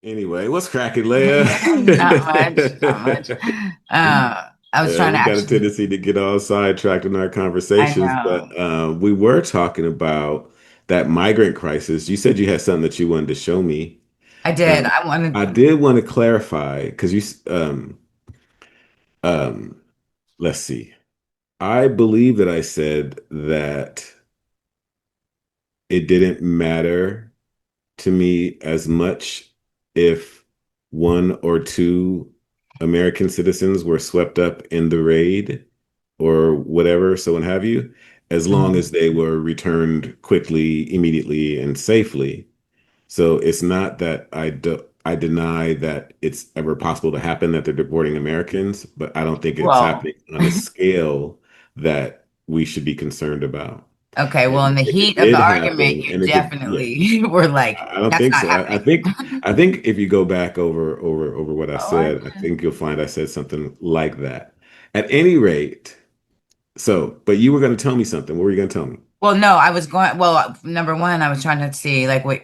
Anyway, what's cracking, Leah? Not much, not much. I was trying to We got a actually, tendency to get all sidetracked in our I conversations, but know. we were talking about that migrant crisis. You said you had something that you wanted to show me. I did. Um, I wanted, I did want to clarify because um, let's see. I believe that I said that it didn't matter to me as much if one or two American citizens were swept up in the raid or whatever, so and have you, as long Mhm. as they were returned quickly, immediately, and safely. So it's not that I deny that it's ever possible to happen that they're deporting Americans, but I don't think it's Well, happening on a scale that we should be concerned about. okay. Well, And in the if it heat of the did argument, happen, you and if it, yeah, definitely were like, I don't that's think not so. happening. I think if you go back over what I Oh, I said, I think you'll find I said something like that. At any rate, so, but you were going to tell me something. What were you going to tell me? well, no, I was going, well, number one, I was trying to see like what,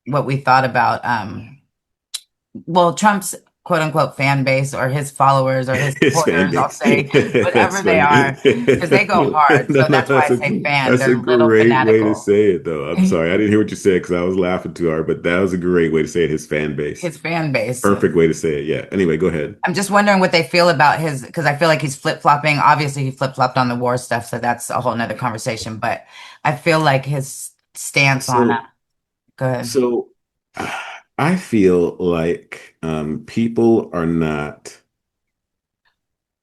what we thought about, well, Trump's quote unquote fan base or his followers or his His fan supporters, I'll base. say, That's whatever they funny. are, because they go hard. No, So no, that's why I say fan. that's a They're little great way to fanatical. say it, though. I'm sorry, I didn't hear what you said because I was laughing too hard, but that was a great way to say it. His fan base. His fan base. Perfect way to say it. Yeah. Anyway, go ahead. I'm just wondering what they feel about his, because I feel like he's flip-flopping. Obviously, he flip-flopped on the war stuff, so that's a whole nother conversation. But I feel like his stance on So, good. so I feel like people are not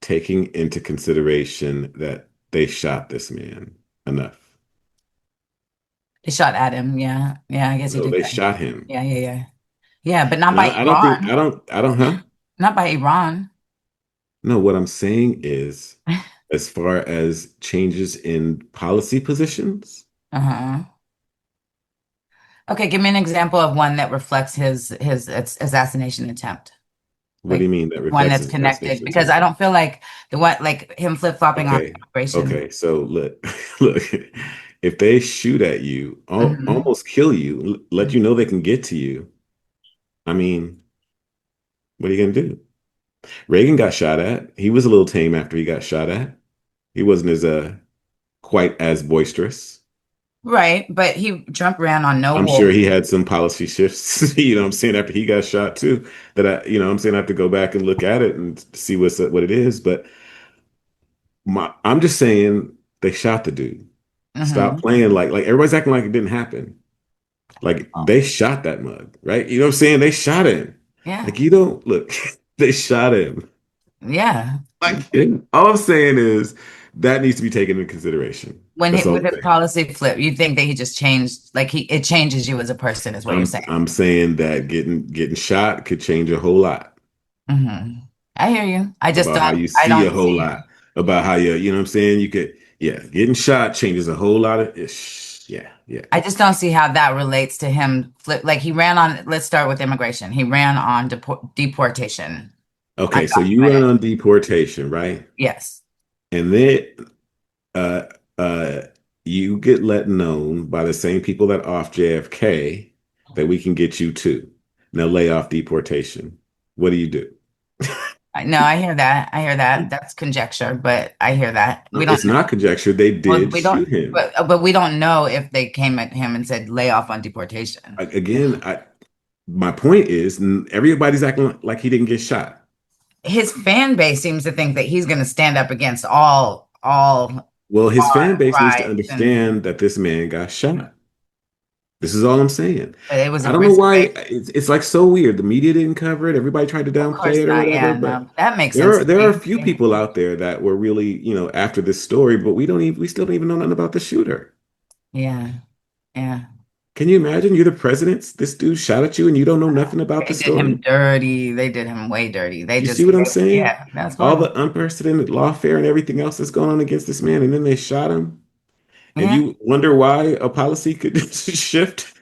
taking into consideration that they shot this man enough. They shot at him. Yeah. Yeah, I guess he No, did they that. shot him. Yeah, yeah, yeah. Yeah, but not And by I don't think, Iran. huh? Not by Iran. No, what I'm saying is, as far as changes in policy positions, Uh-huh. Okay, give me an example of one that reflects his assassination attempt. what do you Like mean that one reflects that's his connected, assassination because attempt? I don't feel like the one like him flip-flopping on Okay. immigration. Okay. So look, look, if they shoot at you, Hmm. almost kill you, let you know they can get to you, I mean, what are you gonna do? Reagan got shot at. He was a little tame after he got shot at. He wasn't as quite as boisterous. Right, but he Trump ran on no I'm sure wolf. he had some policy shifts, what I'm saying, after he got shot too, that I'm saying I have to go back and look at it and see what it is. But I'm just saying they shot the dude. Stop Hmm. playing like everybody's acting like it didn't happen. Like they shot that mug, right? You know what I'm saying? They shot him. Yeah, Like you don't look, they shot him. yeah. Like all I'm saying is that needs to be taken into consideration. When he That's all with I'm his saying. policy flip, you think that he just changed, like he it changes you as a person, is what you're saying. I'm saying that getting shot could change a whole lot Hmm. I hear you. I just about how don't. you I see a don't whole see. lot about how you know what I'm saying? You could, yeah, getting shot changes a whole lot of ish. Yeah, yeah. I just don't see how that relates to him flip. Like he ran on. Let's start with immigration. He ran on deportation. Okay, so you run Undocumented. on deportation, right? Yes. And then uh uh you get let known by the same people that off JFK that we can get you too. Now lay off deportation. What do you do? No, I hear that. I hear that. That's conjecture, but I hear that. We No, don't it's not conjecture. They Well, did we don't, shoot him. but we don't know if they came at him and said lay off on deportation. Again, my point is everybody's acting like he didn't get shot. His fan base seems to think that he's going to stand up against all Well, his fan base needs to rights, and understand that this man got shot. This is all I'm saying. but it was I a don't know risk why based. it's like so weird. The media didn't cover it. Everybody tried to Of downplay course it or not. whatever. Yeah, But no, that makes sense to there are a me. few people out there that were really, after this story, but we still don't even know nothing about the shooter. Yeah, yeah. Can you imagine? You're the president. This dude shot at you and you don't know nothing about the They did him story? dirty. They did him way dirty. They You just, see what I'm saying? yeah, that's All horrible. the unprecedented lawfare and everything else that's going on against this man, and then they shot him. And Yeah. you wonder why a policy could shift?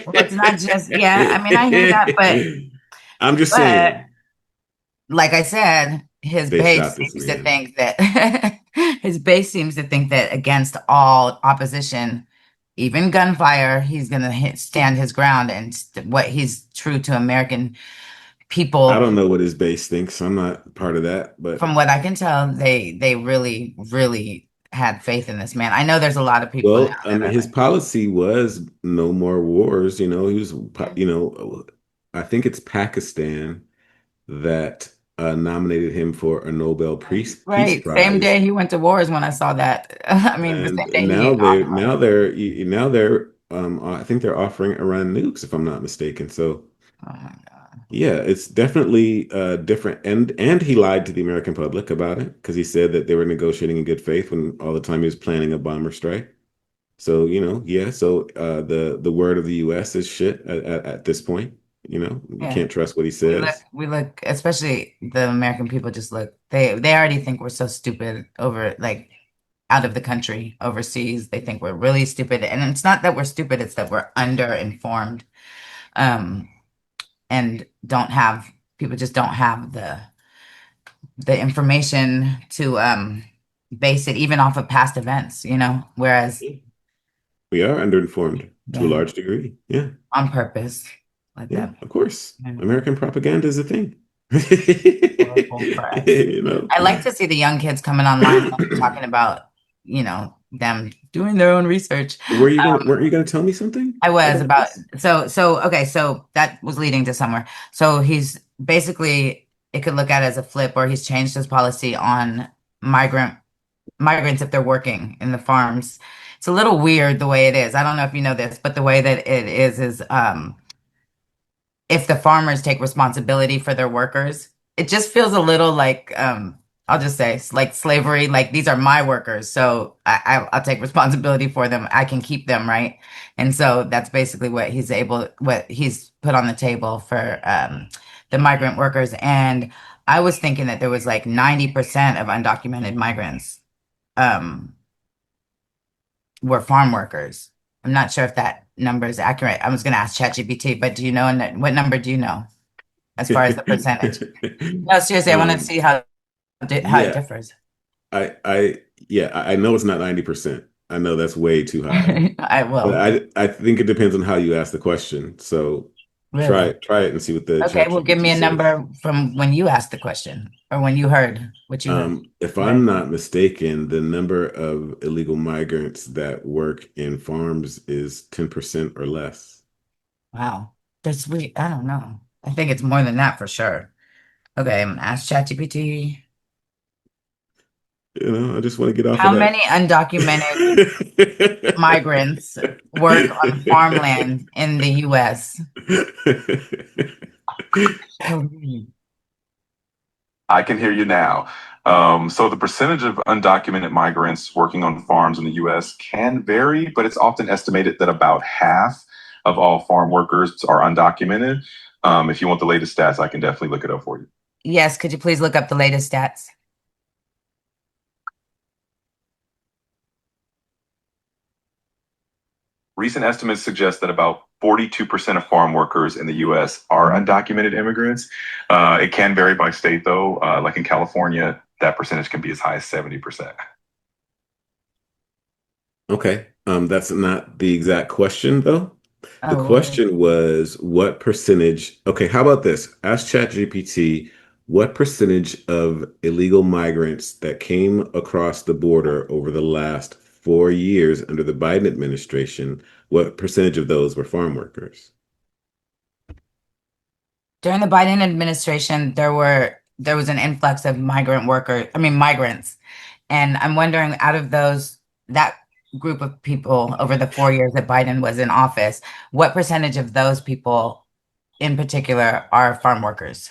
Well, it's not just, yeah. I mean, I hear that, I'm just but saying like I said, his they base shot this seems to man. think that his base seems to think that against all opposition, even gunfire, he's going to stand his ground and what he's true to American I people. don't know what his base thinks. I'm not part of that, but From what I can tell, they really, really had faith in this man. I know there's a lot of people now well, I that mean, are his like, policy was no more wars. He was, I think it's Pakistan that nominated him for a Nobel Peace right. Same Prize, day he went to war is when I saw that. I mean, the and same day he authorized. now they're I think they're offering Iran nukes, if I'm not mistaken. So Oh my God. yeah, it's definitely different, and he lied to the American public about it because he said that they were negotiating in good faith when all the time he was planning a bomber strike. So, yeah, so the word of the US is shit at this point. You Yeah. can't trust what he We look, says. we look, especially the American people just look, they already think we're so stupid over like out of the country, overseas. They think we're really stupid. And it's not that we're stupid, it's that we're underinformed. Um, and don't have people just don't have the information to base it even off of past events, whereas We are underinformed to a yeah, large degree. Yeah. on purpose, let Yeah, them of course. yeah, American propaganda is a thing. horrible press. You know. I like to see the young kids coming online talking about, them doing their own research. Weren't you gonna tell me something I was about about this? so okay, so that was leading to somewhere. So he's basically it could look at it as a flip, or he's changed his policy on migrants if they're working in the farms. It's a little weird the way it is. I don't know if you know this, but the way that it is if the farmers take responsibility for their workers, it just feels a little like I'll just say it's like slavery. Like these are my workers, so I'll take responsibility for them. I can keep them, right? And so that's basically what he's put on the table for the migrant workers. And I was thinking that there was like 90% of undocumented migrants um, were farm workers. I'm not sure if that number is accurate. I was going to ask ChatGPT, but do you know, and what number do you know as far as the percentage? No, seriously, I want to Um, see how it yeah, differs. I know it's not 90%. I know that's way too high. I But will. I think it depends on how you ask the question. So Really? try it and see what the Okay, chat well, give me GPT a says. number from when you asked the question or when you heard what you heard. If I'm Right. not mistaken, the number of illegal migrants that work in farms is 10% or less. Wow. I don't know. I think it's more than that for sure. Okay, I'm gonna ask ChatGPT. I just want to get off of How that. many undocumented migrants work on farmland in the US? I can hear you now. So the percentage of undocumented migrants working on farms in the U.S. can vary, but it's often estimated that about half of all farm workers are undocumented. If you want the latest stats, I can definitely look it up for you. Yes, could you please look up the latest stats? Recent estimates suggest that about 42% of farm workers in the U.S. are undocumented immigrants. It can vary by state, though. Like in California, that percentage can be as high as 70%. Okay. That's not the exact question though. The Oh, well, question was what percentage? Okay, how about this? Ask ChatGPT what percentage of illegal migrants that came across the border over the last 4 years under the Biden administration, what percentage of those were farm workers? during the Biden administration, there was an influx of migrants. And I'm wondering out of that group of people over the 4 years that Biden was in office, what percentage of those people in particular are farm workers?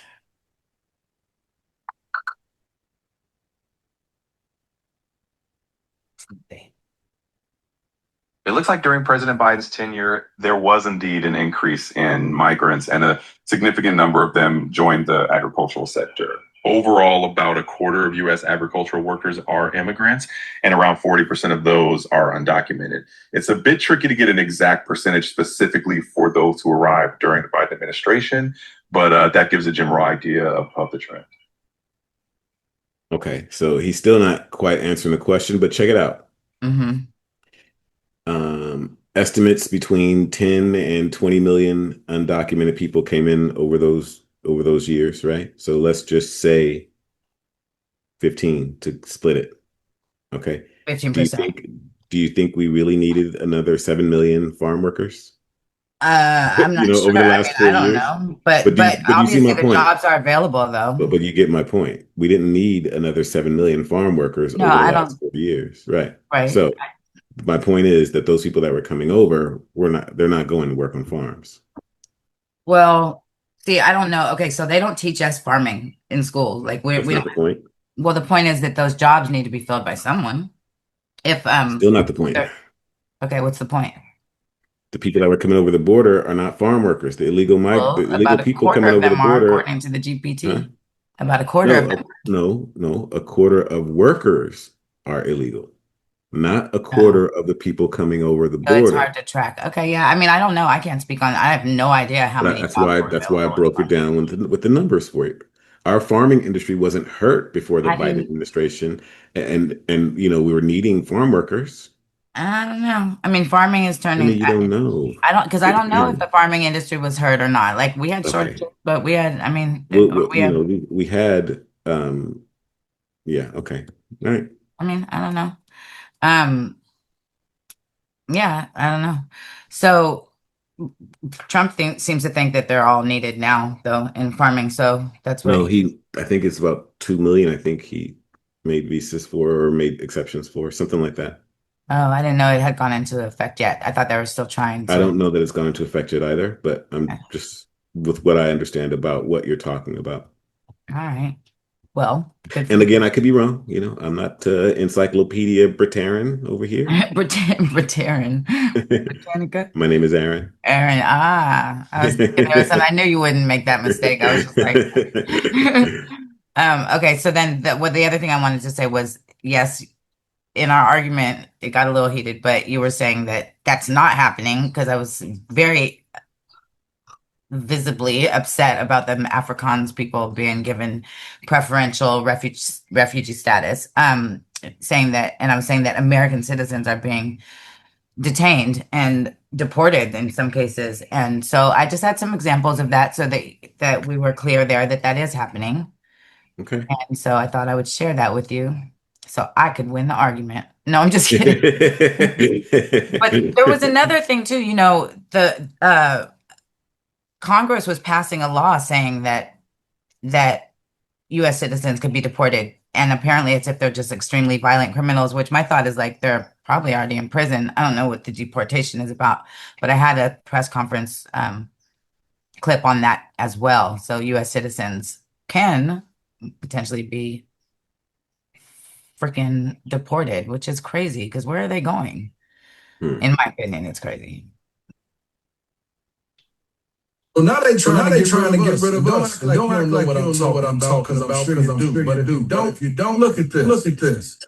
It looks like during President Biden's tenure, there was indeed an increase in migrants, and a significant number of them joined the agricultural sector. Overall, about a quarter of U.S. agricultural workers are immigrants, and around 40% of those are undocumented. It's a bit tricky to get an exact percentage specifically for those who arrived during the Biden administration, but that gives a general idea of the trend. Okay, so he's still not quite answering the question, but check it out. Mm-hmm. estimates between 10 and 20 million undocumented people came in over those years, right? So let's just say 15 to split it. Okay. Do you 15%. think do you think we really needed another 7 million farm workers? I'm not sure. Over the I mean, last I 40 don't years? know, But do you see obviously my the point? jobs are available though. But you get my point. We didn't need another 7 million farm workers No, over the I last don't. 40 years, right? Right. So my point is that those people that were coming over were not they're not going to work on farms. Well, see, I don't know. Okay, so they don't teach us farming in school. Like That's we not don't. the point. Well, the point is that those jobs need to be filled by someone. If Still not the point. okay, what's the point? The people that were coming over the border are not farm workers. The Well, illegal about a people quarter coming of over the them are, border, according to the huh? GPT. About a quarter of No, them. no. A quarter of workers are illegal, not a Oh, quarter of the people coming over the so it's border. hard to track. Okay, yeah. I mean, I don't know. I can't speak on. I have no idea how But many jobs were that's why I available in broke it farming. down with the numbers for you. Our farming industry wasn't hurt before the How do Biden you? administration, and we were needing farm workers. I don't know. I mean, farming is I mean, turning. you don't know. I don't because I don't know if the farming industry was hurt or not. Like we had shortages, Okay. but we had. I mean, we You have. know, we had yeah, okay. All right. I mean, I don't know. Um, yeah, I don't know. So seems to think that they're all needed now, though, in farming. So that's what No, he. I think it's about 2 million. I think he made visas for or made exceptions for something like that. Oh, I didn't know it had gone into effect yet. I thought they were still trying I to. don't know that it's gone into effect yet either, but I'm just with what I understand about what you're talking about. All right. Well, good for And you. again, I could be wrong. I'm not Encyclopedia Britannian over here. Britannian. Britannica. My name is Aaron. Aaron. I was thinking there was something. I knew you wouldn't make that mistake. I was just like, okay. So then the other thing I wanted to say was, yes, in our argument, it got a little heated, but you were saying that that's not happening because I was very visibly upset about the Afrikaans people being given preferential refugee status. Saying that, and I was saying that American citizens are being detained and deported in some cases, and so I just had some examples of that, so that we were clear there that that is happening, Okay. and so I thought I would share that with you, so I could win the argument. No, I'm just kidding. But there was another thing too. The Congress was passing a law saying that U.S. citizens could be deported, and apparently it's if they're just extremely violent criminals. Which my thought is like they're probably already in prison. I don't know what the deportation is about, but I had a press conference clip on that as well. So U.S. citizens can potentially be freaking deported, which is crazy because where are they going? Hmm. In my opinion, it's crazy. So now they trying to get rid of us. And don't act like you don't know what I'm talking about because I'm sure you do. But if you don't, look at this. Look at this.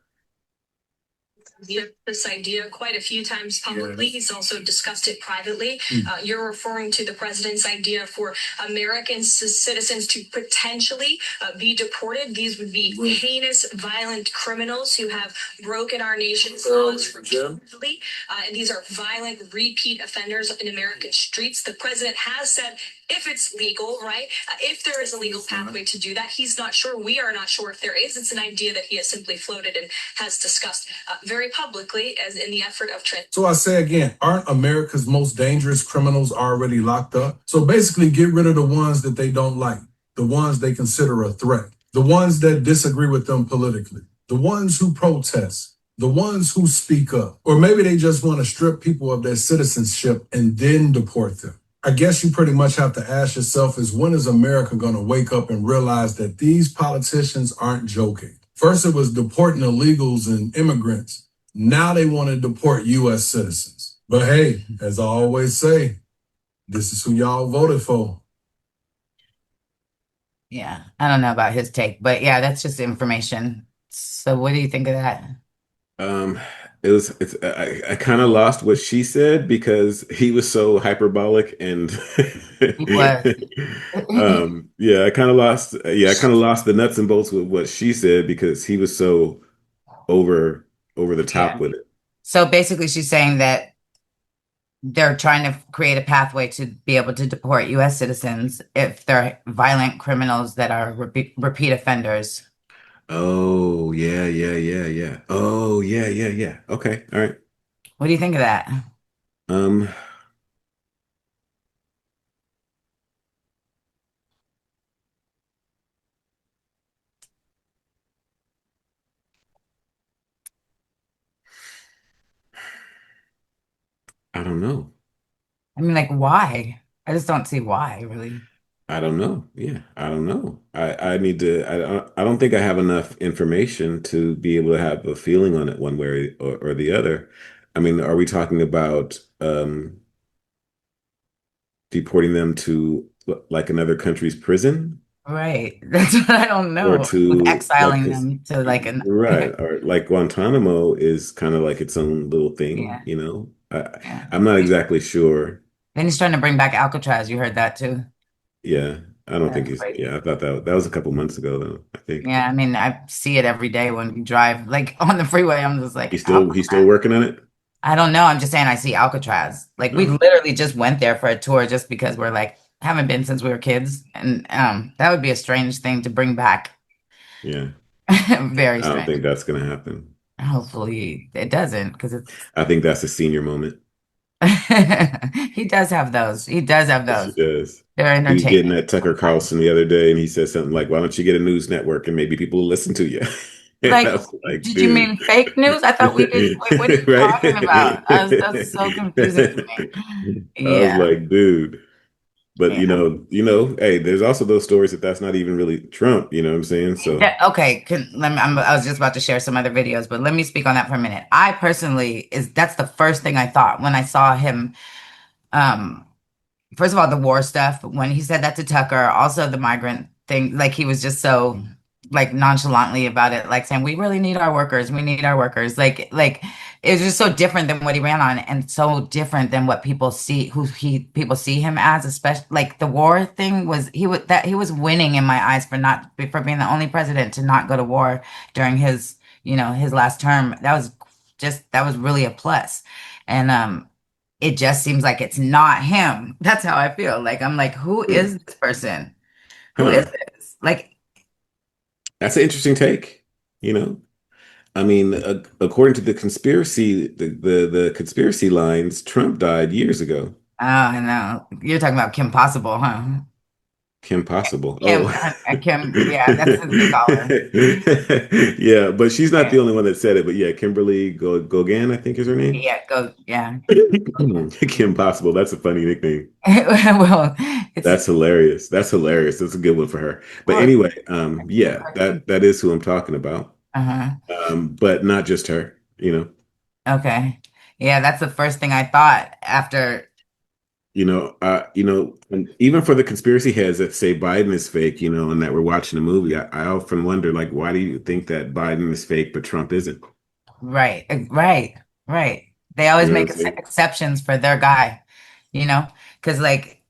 This idea quite a few times publicly. Yes. He's also discussed it privately. You're referring to the president's idea for American citizens to potentially be deported. These would be heinous, violent criminals who have broken our nation's laws repeatedly. And these are violent, repeat offenders in American streets. The president has said if it's legal, right? If there is a legal pathway to do that, he's not sure. We are not sure if there is. It's an idea that he has simply floated and has discussed very publicly as in the effort of trans. So I say again, aren't America's most dangerous criminals already locked up? So basically get rid of the ones that they don't like, the ones they consider a threat, the ones that disagree with them politically, the ones who protest, the ones who speak up, or maybe they just want to strip people of their citizenship and then deport them. I guess you pretty much have to ask yourself is when is America going to wake up and realize that these politicians aren't joking? First, it was deporting illegals and immigrants. Now they want to deport U.S. citizens. But hey, as I always say, this is who y'all voted for. Yeah, I don't know about his take, but yeah, that's just information. So what do you think of that? Um, I kind of lost what she said because he was so hyperbolic and He was. yeah, I kind of lost the nuts and bolts with what she said because he was so over over the top Yeah. with it. So basically, she's saying that they're trying to create a pathway to be able to deport U.S. citizens if they're violent criminals that are repeat offenders. Oh, yeah, yeah, yeah, yeah. Oh, yeah, yeah, yeah. Okay, all right. What do you think of that? Um, I don't know. I mean, like, why? I just don't see why, really. I don't know. Yeah, I don't know. I need to. I don't think I have enough information to be able to have a feeling on it one way or the other. I mean, are we talking about deporting them to like another country's prison, Right. That's what I don't or know. With to like exiling 'cause- them to like an right, or like Guantanamo is kind of like its own little thing, yeah, you know? yeah. I'm not exactly sure. Then he's trying to bring back Alcatraz. You heard that too. Yeah, I don't think That's he's. crazy. Yeah, I thought that was a couple months ago though. I think Yeah, I mean, I see it every day when we drive, like on the freeway. I'm just like, he's still Alcatraz. working on it. I don't know. I'm just saying I see Alcatraz. Like we Oh, literally just went there for a tour just because we're like haven't been since we were kids. And that would be a strange thing to bring back. yeah. Very I don't strange. think that's gonna happen. Hopefully it doesn't because it's I think that's a senior moment. he does have those. He does have Yes, he those. does. They're He was getting entertaining at Tucker sometimes. Carlson the other day, and he said something like, "Why don't you get a news network and maybe people will listen to you?" And I Like, was like, did you "Dude, mean fake news? I thought we just wait, what are you right?" talking about? That's so confusing to me. I was Yeah. like, "Dude." But Yeah. hey, there's also those stories that's not even really Trump. You know what I'm saying? So, Okay, I was just about to share some other videos, but let me speak on that for a minute. I personally is that's the first thing I thought when I saw him. Um, First of all, the war stuff when he said that to Tucker, also the migrant thing, like he was just so like nonchalantly about it, like saying we really need our workers, we need our workers. Like it was just so different than what he ran on, and so different than what people see people see him as, especially like the war thing was he was winning in my eyes for being the only president to not go to war during his last term. That was really a plus. And it just seems like it's not him. That's how I feel. Like I'm like, who hmm. is this person? Who is Huh? this? Like, That's an interesting take. You know, I mean, according to the conspiracy lines, Trump died years ago. oh, I know. You're talking about Kim Possible, huh? Kim Possible. Kim, Oh, Kim, yeah, that's what they call her. yeah, but she's not the Yeah, only one that said it. But yeah, Kimberly Gogan, I think is her name. yeah, go, yeah. Kim Possible. That's a funny nickname. Well, it's That's hilarious. That's hilarious. That's a good one for her. But well, anyway, it's a yeah, cartoon. that is who I'm talking about. Uh-huh. But not just her. Okay. Yeah, that's the first thing I thought after. And even for the conspiracy heads that say Biden is fake, and that we're watching a movie, I often wonder, like, why do you think that Biden is fake, but Trump isn't? Right, right, right. They always You know make what I'm saying? exceptions for their guy, you know? Because, like,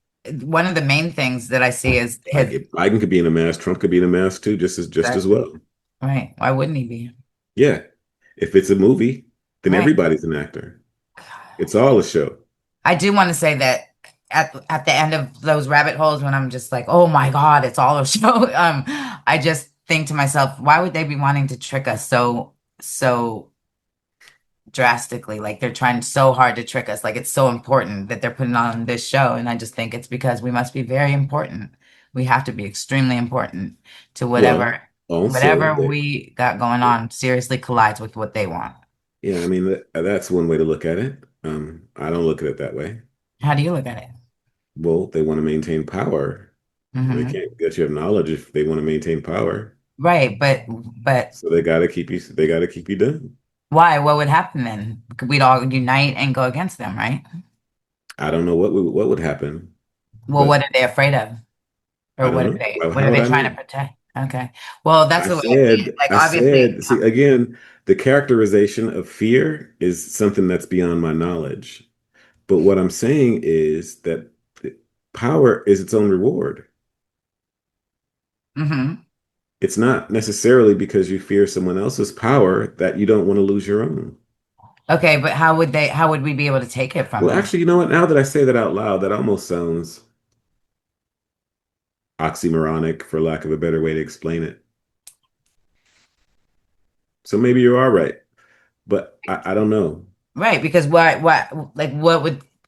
one of the main things that I see is Like, his, if Biden could be in a mask, Trump could be in a mask too, just as exactly. well. Right. Why wouldn't he be? Yeah. If it's a movie, then Right. everybody's an actor. It's all a show. I do want to say that at the end of those rabbit holes, when I'm just like, oh my God, it's all a show. I just think to myself, why would they be wanting to trick us so drastically? Like they're trying so hard to trick us. Like it's so important that they're putting on this show. And I just think it's because we must be very important. We have to be extremely important to Well, also, whatever we got going on seriously collides with what they want. yeah, I mean, that's one way to look at it. I don't look at it that way. How do you look at it? Well, they want to maintain power. They Hmm. can't get you of knowledge if they want to maintain power. Right, but So they gotta keep you down. why? What would happen then? We'd all unite and go against them, right? I don't know what would happen, Well, what but are they afraid of? Or I don't know. Well, what how are would they I trying to know? protect? Okay. Well, that's I the way I see it. said, Like I obviously, said, see, again, the characterization of fear is something that's beyond my knowledge. But what I'm saying is that power is its own reward. hmm It's not necessarily because you fear someone else's power that you don't want to lose your own. Okay, but how would we be able to take it from Well, them? actually, you know what? Now that I say that out loud, that almost sounds oxymoronic, for lack of a better way to explain it. So maybe you are right, but I don't know. Right, because like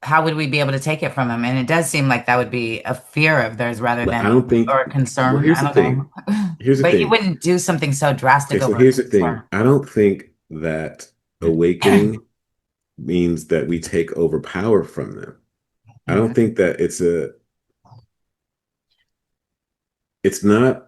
how would we be able to take it from them? And it does seem like that would be a fear of theirs rather But I than don't think, or a well, concern. here's I the don't know. thing. Here's the But you thing. wouldn't do something so Okay, drastic so over here's a the thing. concern. I don't think that awakening means that we take over power from them. I don't Mhm. think that it's not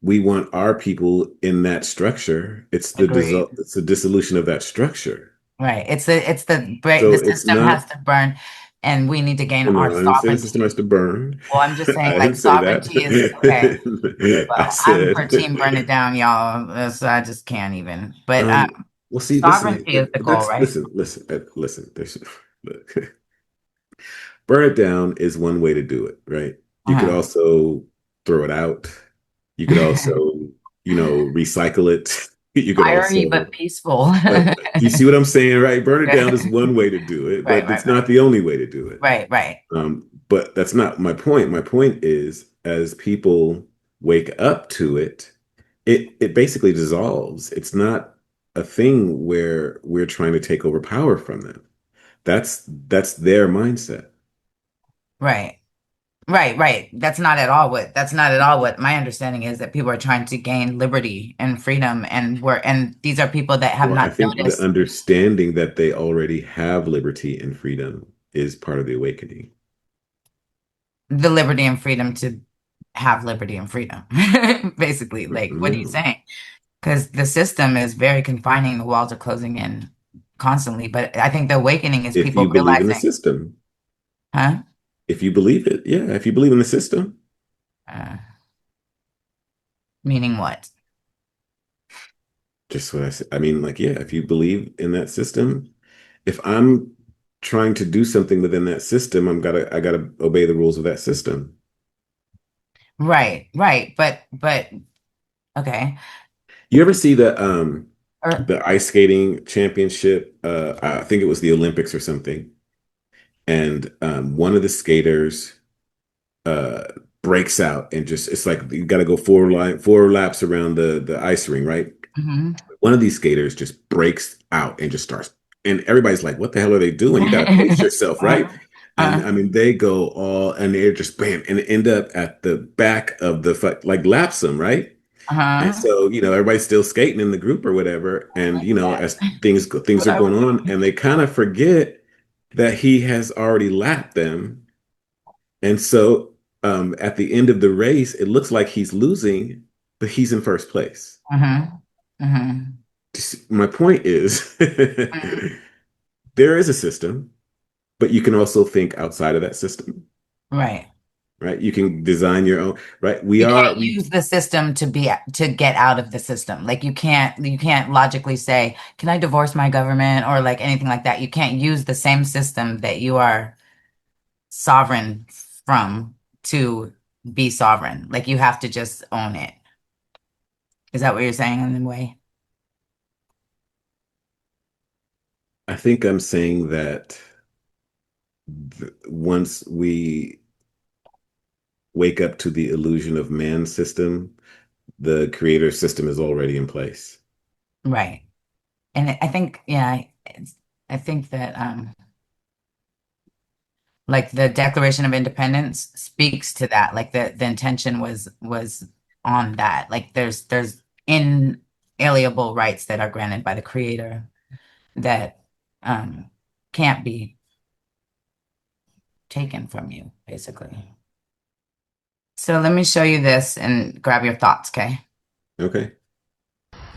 we want our people in that structure. Agreed. It's the dissolution of that structure. Right. The So it's system has not, to burn and we need to gain well, our no, I didn't say the system has sovereignty. to burn. Well, I'm just saying I like didn't say that. sovereignty is okay. I Well, I'm for said, team burn it down, y'all. I just can't even. But well, see, listen, sovereignty is the goal, right? listen. There's, look, burn it down is one way to do it, right? You could Uh-huh. also throw it out. You could also, recycle it. You could Fiery also, but peaceful. like, you see what I'm saying, right? Burn it down is Right, one way to do it, right, but right, it's not the only way to do it. right, right, But that's not my point. My point is, as people wake up to it, it basically dissolves. It's not a thing where we're trying to take over power from them. That's their mindset. right, right. That's not at all what my understanding is that people are trying to gain liberty and freedom and these are people that have Well, I not think the noticed understanding that they already have liberty and freedom is part of the awakening. the liberty and freedom to have liberty and freedom. Basically, like what are you No. saying? Because the system is very confining, the walls are closing in constantly. But I think the awakening is If people you believe in the realizing, system, huh? if you believe it, yeah, if you believe in the system, Uh, Meaning what? just what I said. I mean, like, yeah, if you believe in that system, if I'm trying to do something within that system, I gotta obey the rules of that system. Right, right. But okay. You ever see Or, the ice skating championship? I think it was the Olympics or something. And one of the skaters uh breaks out and just it's like you got to go four laps around the ice ring, right? mhm. One of these skaters just breaks out and just starts, and everybody's like, "What the hell are they doing? You got to pace yourself, right?" Uh, And uh, I mean, they go all, and they're just bam, and end up at the back of like laps them, right? And uh-huh. so, everybody's still skating in the group or whatever. And, Like that. as things are Whatever. going on, and they kind of forget that he has already lapped them. And so, at the end of the race, it looks like he's losing, but he's in first place. Uh-huh. Uh-huh. My point is, Uh-huh. there is a system, but you can also think outside of that system, Right. right? You can design your own, right? You can't We use the system to get out of the system. Like you can't logically say, "Can I divorce my government?" or like anything like that. You can't use the same system that you are sovereign from to be sovereign. Like you have to just own it. Is that what you're saying in a way? I think I'm saying that once we wake up to the illusion of man system, the creator system is already in place. Right. And I think, yeah, I think that like the Declaration of Independence speaks to that. Like the intention was on that. Like there's inalienable rights that are granted by the creator that um can't be taken from you, basically. So let me show you this and grab your thoughts, okay? Okay.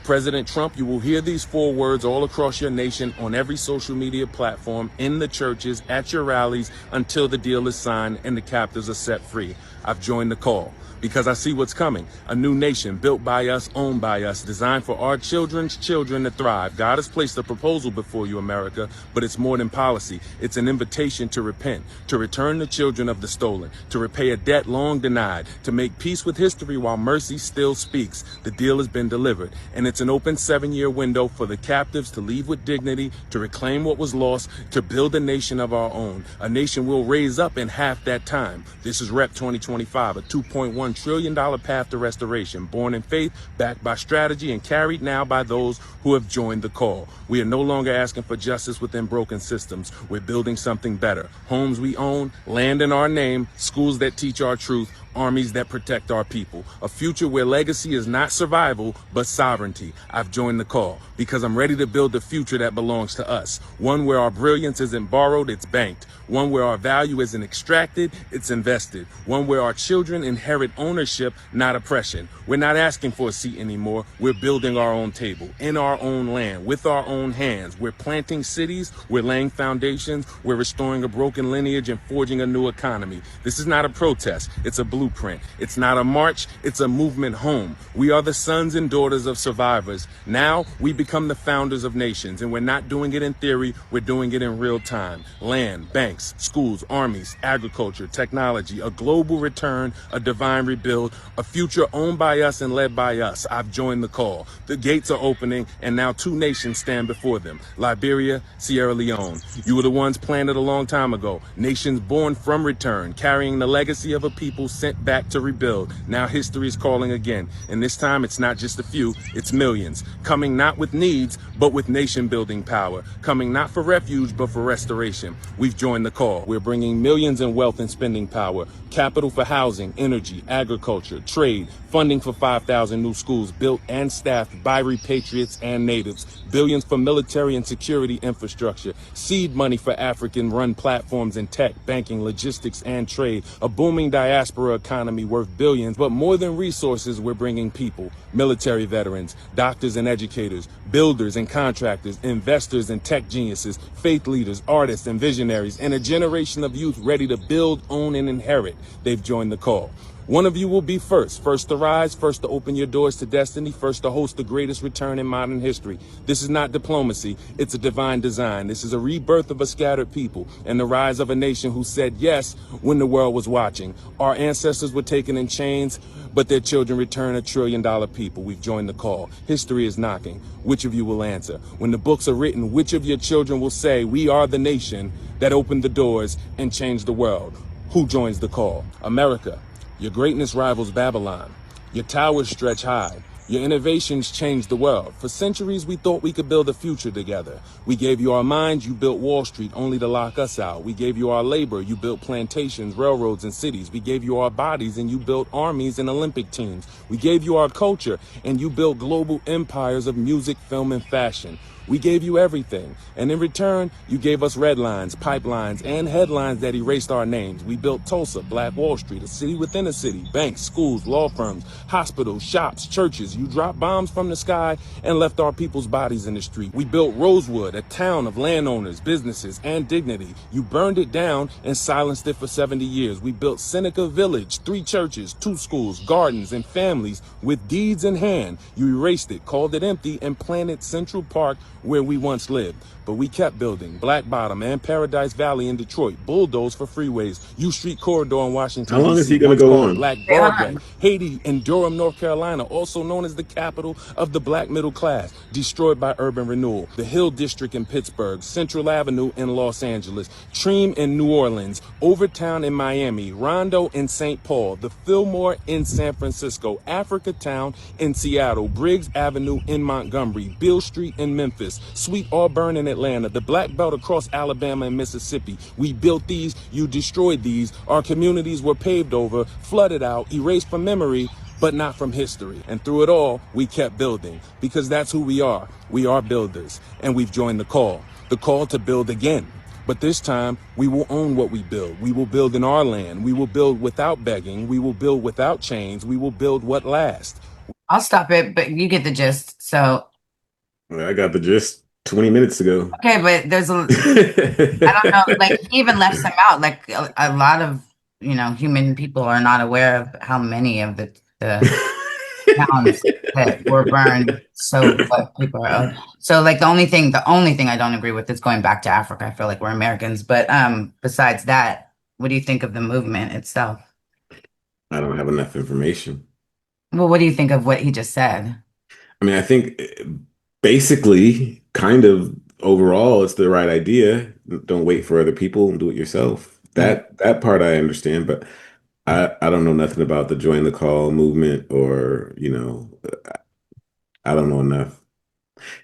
President Trump, you will hear these four words all across your nation on every social media platform, in the churches, at your rallies, until the deal is signed and the captives are set free. I've joined the call because I see what's coming. A new nation built by us, owned by us, designed for our children's children to thrive. God has placed a proposal before you, America, but it's more than policy. It's an invitation to repent, to return the children of the stolen, to repay a debt long denied, to make peace with history while mercy still speaks. The deal has been delivered, and it's It's an open 7-year window for the captives to leave with dignity, to reclaim what was lost, to build a nation of our own, a nation we'll raise up in half that time. This is Rep 2025, a $2.1 trillion path to restoration, born in faith, backed by strategy, and carried now by those who have joined the call. We are no longer asking for justice within broken systems. We're building something better. Homes we own, land in our name, schools that teach our truth, armies that protect our people. A future where legacy is not survival, but sovereignty. I've joined the call because I'm ready to build a future that belongs to us. One where our brilliance isn't borrowed, it's banked. One where our value isn't extracted, it's invested. One where our children inherit ownership, not oppression. We're not asking for a seat anymore. We're building our own table, in our own land, with our own hands. We're planting cities, we're laying foundations, we're restoring a broken lineage and forging a new economy. This is not a protest, it's a blueprint. It's not a march, it's a movement home. We are the sons and daughters of survivors. Now we become the founders of nations, and we're not doing it in theory, we're doing it in real time. Land, banks, schools, armies, agriculture, technology, a global return, a divine rebuild, a future owned by us and led by us. I've joined the call. The gates are opening, and now 2 nations stand before them. Liberia, Sierra Leone. You were the ones planted a long time ago. Nations born from return, carrying the legacy of a people sent back to rebuild. Now history is calling again, and this time it's not just a few, it's millions. Coming not with needs, but with nation-building power. Coming not for refuge, but for restoration. We've joined the call. We're bringing millions in wealth and spending power. Capital for housing, energy, agriculture, trade. Funding for 5,000 new schools built and staffed by repatriates and natives. Billions for military and security infrastructure. Seed money for African-run platforms in tech, banking, logistics, and trade. A booming diaspora economy worth billions. But more than resources, we're bringing people. Military veterans, doctors and educators, builders and contractors, investors and tech geniuses, faith leaders, artists and visionaries, and a generation of youth ready to build, own, and inherit. They've joined the call. One of you will be first to rise, first to open your doors to destiny, first to host the greatest return in modern history. This is not diplomacy, it's a divine design. This is a rebirth of a scattered people and the rise of a nation who said yes when the world was watching. Our ancestors were taken in chains, but their children return $1 trillion people. We've joined the call. History is knocking. Which of you will answer? When the books are written, which of your children will say, we are the nation that opened the doors and changed the world? Who joins the call? America. Your greatness rivals Babylon. Your towers stretch high. Your innovations changed the world. For centuries, we thought we could build a future together. We gave you our minds, you built Wall Street only to lock us out. We gave you our labor, you built plantations, railroads, and cities. We gave you our bodies, and you built armies and Olympic teams. We gave you our culture, and you built global empires of music, film, and fashion. We gave you everything, and in return, you gave us red lines, pipelines, and headlines that erased our names. We built Tulsa, Black Wall Street, a city within a city, banks, schools, law firms, hospitals, shops, churches. You dropped bombs from the sky and left our people's bodies in the street. We built Rosewood, a town of landowners, businesses, and dignity. You burned it down and silenced it for 70 years. We built Seneca Village, 3 churches, 2 schools, gardens, and families with deeds in hand. You erased it, called it empty, and planted Central Park where we once lived. But we kept building Black Bottom and Paradise Valley in Detroit, bulldozed for freeways, U Street Corridor in Washington, How long is D.C., he going to once go called on? Black Broadway, Haiti and Durham, North Carolina, also known as the capital of the black middle class, destroyed by urban renewal, the Hill District in Pittsburgh, Central Avenue in Los Angeles, Treem in New Orleans, Overtown in Miami, Rondo in St. Paul, the Fillmore in San Francisco, Africa Town in Seattle, Briggs Avenue in Montgomery, Beale Street in Memphis, Sweet Auburn in Atlanta, the Black Belt across Alabama and Mississippi. We built these, you destroyed these. Our communities were paved over, flooded out, erased from memory, but not from history. And through it all, we kept building, because that's who we are. We are builders, and we've joined the call to build again. But this time, we will own what we build. We will build in our land. We will build without begging. We will build without chains. We will build what lasts. I'll stop it, but you get the gist. So, I got the gist 20 minutes ago. okay, but there's I don't know, like he even left some out. Like a lot of, human people are not aware of how many of the towns that were burned. So what people are owed. So like the only thing I don't agree with is going back to Africa. I feel like we're Americans, but besides that, what do you think of the movement itself? I don't have enough information. Well, what do you think of what he just said? I mean, I think basically, kind of overall, it's the right idea. Don't wait for other people and do it yourself. Mm. That part I understand, but I don't know nothing about the join the call movement or, I don't know enough.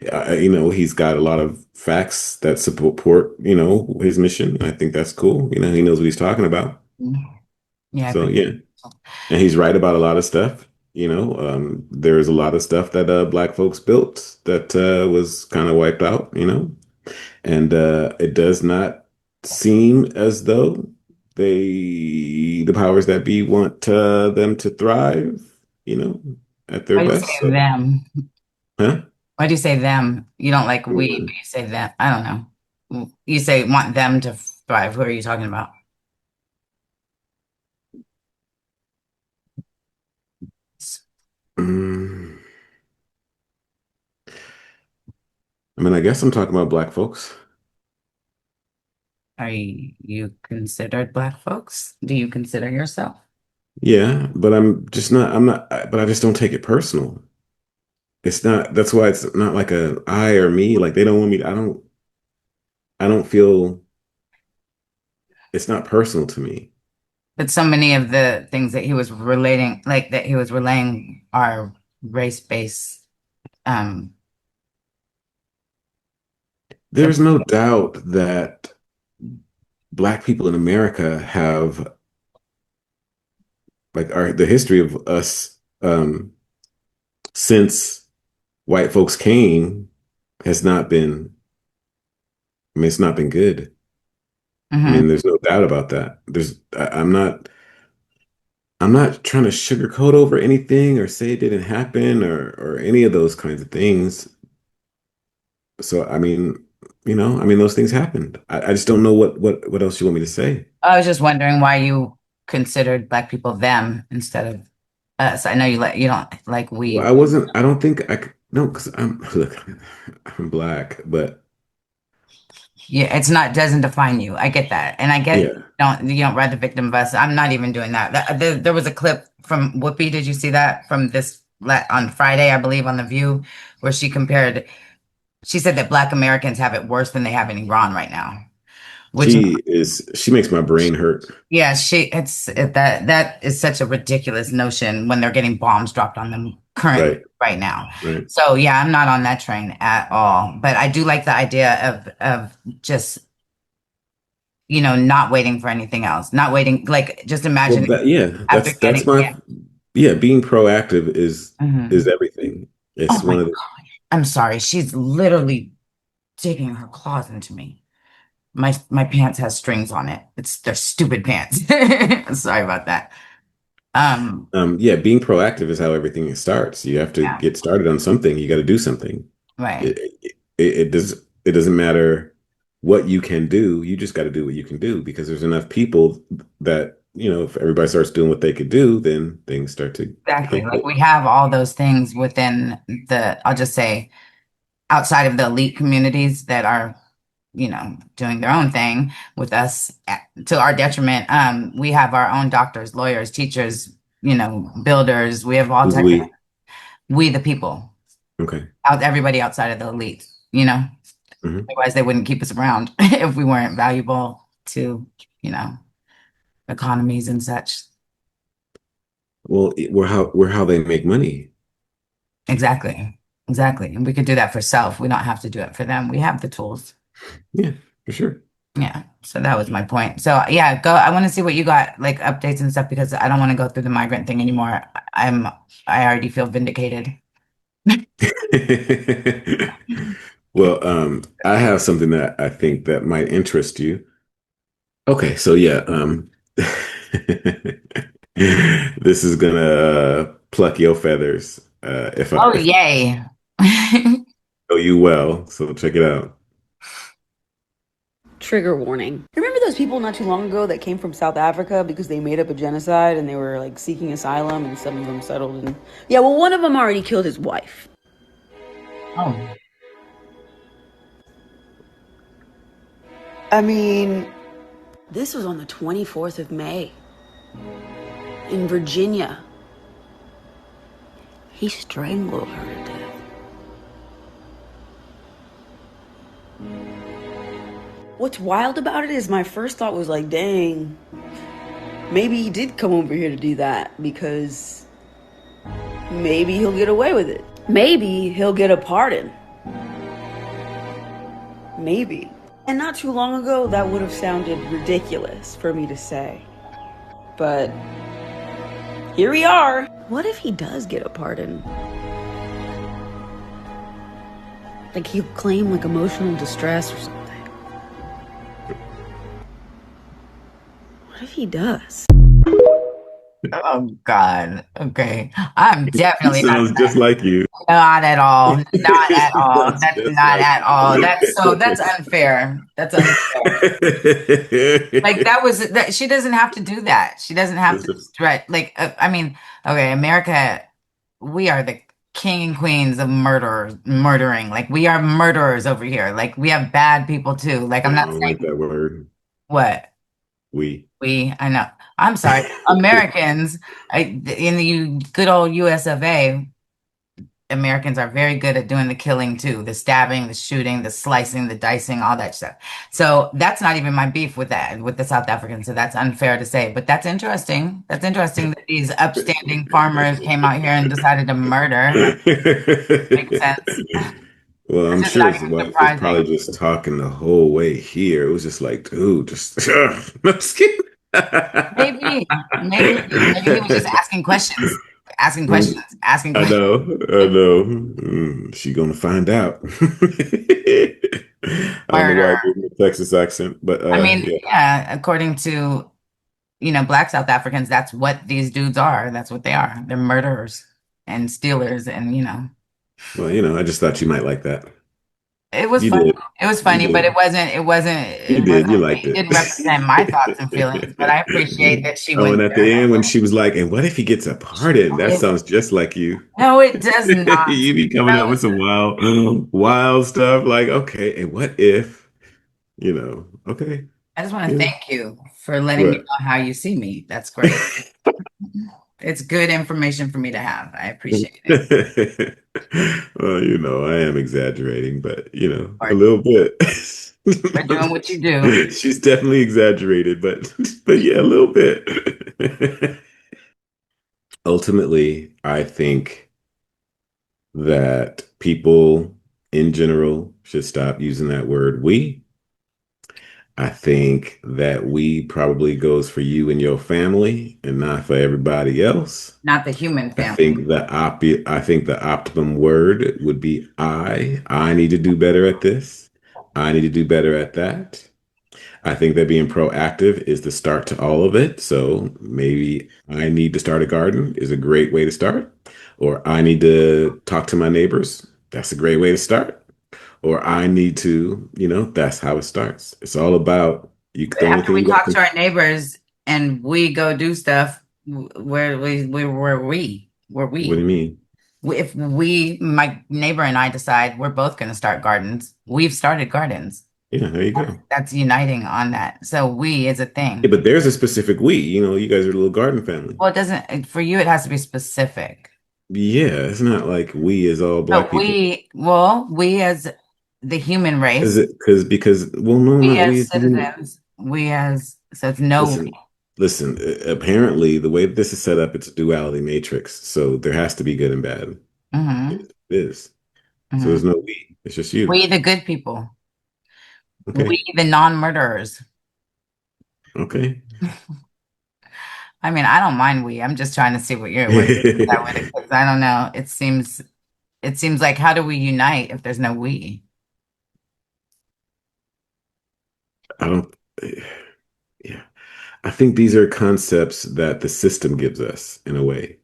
He's got a lot of facts that support, his mission. I think that's cool. He knows what he's talking about. Yeah, I So believe yeah, so. and he's right about a lot of stuff. There's a lot of stuff that Black folks built that was kind of wiped out. And it does not seem as though the powers that be want them to thrive. You know, at their Why do you best. say So, them? huh? Why do you say them? You don't like we, but you say them. I don't know. You say want them to thrive. Who are you talking about? Mm, I mean, I guess I'm talking about Black folks. Are you considered Black folks? Do you consider yourself? Yeah, but I'm not, but I just don't take it personal. It's not, that's why it's not like a I or me. Like they don't want me, I don't feel, it's not personal to me. But so many of the things that he was relating, like that he was relaying, are race-based. Um, There's no doubt that Black people in America have like the history of us since white folks came has not been, I mean, it's not been good. I mhm. mean, there's no doubt about that. I'm not trying to sugarcoat over anything or say it didn't happen or any of those kinds of things. So I mean those things happened. I just don't know what else you want me to say. I was just wondering why you considered Black people them instead of us. I know you don't like Well, we. I don't think I could, no, because look, I'm black, but Yeah, it's not doesn't define you. I get that, and I get yeah, you don't ride the victim bus. I'm not even doing that. There was a clip from Whoopi. Did you see that from on Friday, I believe, on The View, where she compared. She said that Black Americans have it worse than they have in Iran right now, which she makes my brain hurt. yeah, that is such a ridiculous notion when they're getting bombs dropped on them currently Right, right now. right. So yeah, I'm not on that train at all. But I do like the idea of just not waiting for anything else, not waiting, like just Well, imagining after that's getting my yeah, being proactive is Mhm. everything. Oh It's my one of the God. I'm sorry. She's literally digging her claws into me. My pants has strings on it. They're stupid pants. Sorry about that. Um, yeah, being proactive is how everything starts. You have to yeah, get started on something. You got to do something. right. It doesn't matter what you can do. You just got to do what you can do because there's enough people that, if everybody starts doing what they could do, then things start to Exactly. take Like hold. we have all those things within I'll just say outside of the elite communities that are, doing their own thing with us to our detriment. We have our own doctors, lawyers, teachers, builders. We have all Who's types of we? we the people, Okay. everybody outside of the elite. Hmm. Otherwise they wouldn't keep us around if we weren't valuable to, you know, economies and such. Well, we're how they make money. Exactly. Exactly. And we could do that for self. We don't have to do it for them. We have the tools. Yeah, for sure. Yeah. So that was my point. So yeah, go. I want to see what you got, like updates and stuff, because I don't want to go through the migrant thing anymore. I already feel vindicated. Well, I have something that I think that might interest you. Okay, so yeah, this is gonna pluck your feathers Oh, if I yay. know you well. So check it out. Trigger warning. Remember those people not too long ago that came from South Africa because they made up a genocide and they were like seeking asylum and some of them settled in. Yeah, well, one of them already killed his wife. Oh, I mean, this was on the 24th of May in Virginia. He strangled her to death. What's wild about it is my first thought was like, dang, maybe he did come over here to do that because maybe he'll get away with it. Maybe he'll get a pardon. Maybe. And not too long ago, that would have sounded ridiculous for me to say. But here we are. What if he does get a pardon? Like he'll claim like emotional distress or something. What if he does? Oh God. Okay. I'm He definitely not sounds just like you. not at all. Not He at all. sounds That's just not like at all. That's you. unfair. That's unfair. Like that was that she doesn't have to do that. She doesn't have to threat like I mean, okay, America, we are the king and queens of murdering. Like we are murderers over here. Like we have bad people too. Like I I'm not don't like saying that word. what We. I know. I'm sorry. Americans, in the good old US of A, Americans are very good at doing the killing too, the stabbing, the shooting, the slicing, the dicing, all that stuff. So that's not even my beef with that, with the South Africans. So that's unfair to say, but that's interesting. That's interesting that these upstanding farmers came out here and decided to murder. That makes sense. Well, It's I'm just sure not his even wife was probably surprising. just talking the whole way here. It was just like, dude, just no, just kidding. Maybe he was just asking questions, asking I questions. know, I know. She gonna find out. I don't know why I Murder. gave him a Texas accent, but I mean, yeah. yeah, according to, Black South Africans, that's what these dudes are. That's what they are. They're murderers and stealers, and Well, I just thought you might like that. it was You funny. did. It was You funny, but it did. wasn't. It wasn't. You It did. wasn't. You liked It it. didn't represent my thoughts and feelings. But I appreciate that she Oh, and went at there. the end when she was like, "And what if he gets a pardon?" That sounds just like you. No, it does not. You be coming up No, with some wild stuff like, okay, and what if, okay, I just want to yeah, thank you for letting me what? know how you see me. That's great. It's good information for me to have. I appreciate it. Well, I am exaggerating, but a Pardon. little bit. For doing what you do. She's definitely exaggerated, but yeah, a little bit. Ultimately, I think that people in general should stop using that word we. I think that we probably goes for you and your family and not for everybody else. Not the human I family. think I think the optimum word would be I. I need to do better at this. I need to do better at that. I think that being proactive is the start to all of it. So maybe I need to start a garden is a great way to start. Or I need to talk to my neighbors. That's a great way to start. Or I need to, that's how it starts. It's all about the only After thing we you got talk to, to our neighbors and we go do stuff, where what do you mean? if my neighbor and I decide we're both going to start gardens, we've started gardens. Yeah, there you go. That's uniting on that. So we is a Yeah, thing. but there's a specific we, you guys are a little garden family. Well, it doesn't, for you, it has to be specific. Yeah, it's not like we as all black But people. we as the human Is race, it because well, no, we not we as as the human. citizens, so it's no we. Listen, listen. Apparently, the way that this is set up, it's a duality matrix. So there has to be good and bad. Hmm. It is. So Hmm. there's no we. It's just you. We, the good people, Okay. we, the non-murderers. Okay. I mean, I don't mind we. I'm just trying to see where you're at with it, 'cause I don't know. It seems like how do we unite if there's no we? I don't. Yeah. I think these are concepts that the system gives us in a way.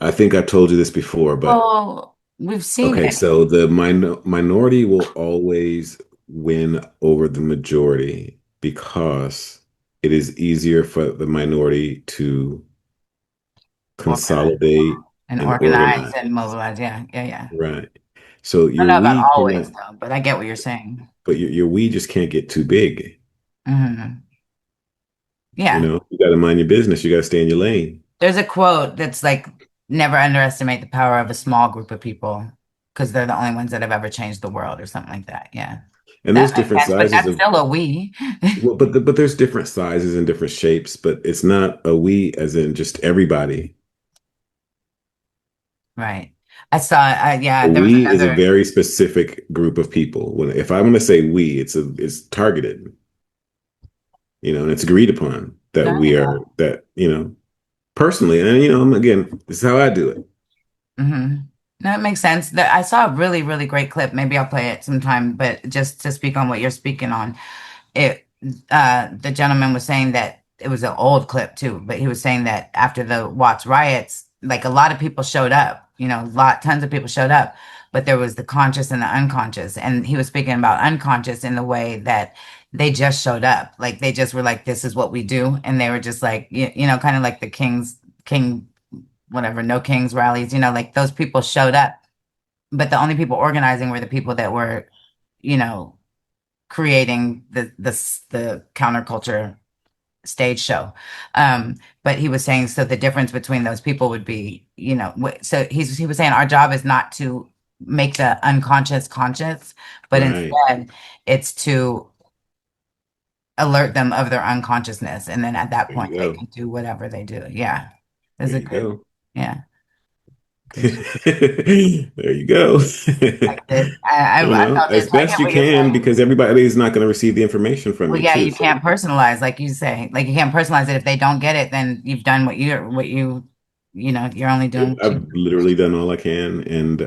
I think I've told you this before, but Well, we've seen okay, it. so the minority will always win over the majority because it is easier for the minority to Organize consolidate and and organize organize. and mobilize. Yeah, yeah, yeah. Right. So I don't your know about we always cannot, though, but I get what you're saying. but your we just can't get too big. Hmm. Yeah. You got to mind your business. You got to stay in your lane. There's a quote that's like, never underestimate the power of a small group of people because they're the only ones that have ever changed the world or something like that. Yeah. And That there's makes different sense, but sizes that's of, still a we. well, but there's different sizes and different shapes, but it's not a we as in just everybody. Right. I saw, A yeah, there was we is a another, very specific group of people. When if I'm going to say we, it's targeted, and it's agreed upon that no, we are that, personally, and again, this is how I do it. hmm That makes sense. I saw a really, really great clip. Maybe I'll play it sometime, but just to speak on what you're speaking on, it the gentleman was saying that it was an old clip too, but he was saying that after the Watts riots, like a lot of people showed up, tons of people showed up, but there was the conscious and the unconscious. And he was speaking about unconscious in the way that they just showed up. Like they just were like, this is what we do. And they were just like, kind of like the king, whatever, no kings rallies, like those people showed up, but the only people organizing were the people that were, you know, creating the counterculture stage show. But he was saying, so the difference between those people would be, so he was saying our job is not to make the unconscious conscious, but Right. instead it's to alert them of their unconsciousness, and then at that There you point they go. can do whatever they do. Yeah, There it's a you good, go. yeah, good. There you go. Like it. I felt it. As So I best get you what you're can, saying. because everybody is not going to receive the information from Well, you yeah, too. you So can't personalize, like you say. Like you can't personalize it. If they don't get it, then you've done you're only doing what you. I've literally done all I can, and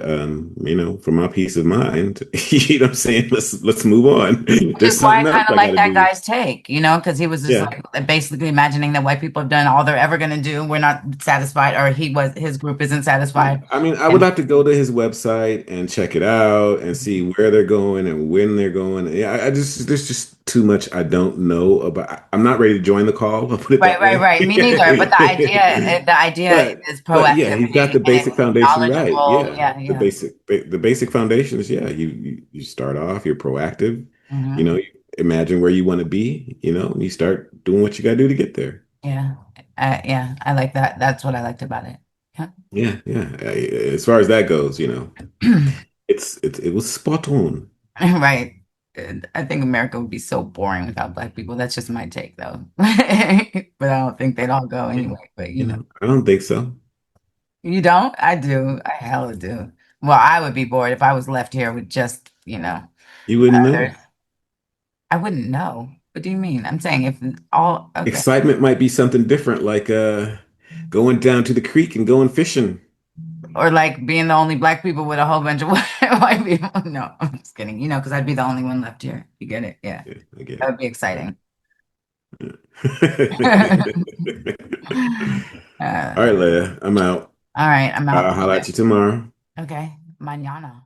for my peace of mind, you know what I'm saying? Let's move on. Which is There's why I something else kind of I got like to that do. guy's take, because he was just Yeah. like basically imagining that white people have done all they're ever going to do. We're not satisfied, or his group isn't Yeah, satisfied. I mean, I would And have to go to his website and check it out and see where they're going and when they're going. Yeah, I just there's just too much I don't know about. I'm not ready to join the call. I'll put it right, that right, way. right. Me neither. But the idea But is but yeah, he's got proactivity the and basic it's foundation right. knowledgeable. Yeah, Yeah, the yeah. basic foundations. Yeah, you start off. You're proactive. Hmm. You imagine where you want to be. And you start doing what you got to do to get there. Yeah. Yeah. I like that. That's what I liked about it. Yeah. Yeah, yeah. As far as that goes, it was spot on. Right. I think America would be so boring without Black people. That's just my take, though. But I don't think they'd all go Yeah. anyway. But I don't think so. you don't? I do. I hella do. Well, I would be bored if I was left here with just, You wouldn't know. others. I wouldn't know. What do you mean? I'm saying if all, okay. Excitement might be something different, like going down to the creek and going fishing. Or like being the only Black people with a whole bunch of white people. No, I'm just kidding. Because I'd be the only one left here. You get it? Yeah. Yeah, I get That would it. be exciting. All right, Uh, Leah, I'm out. all right, I'm out I'll too. holler at you tomorrow. Okay, mañana.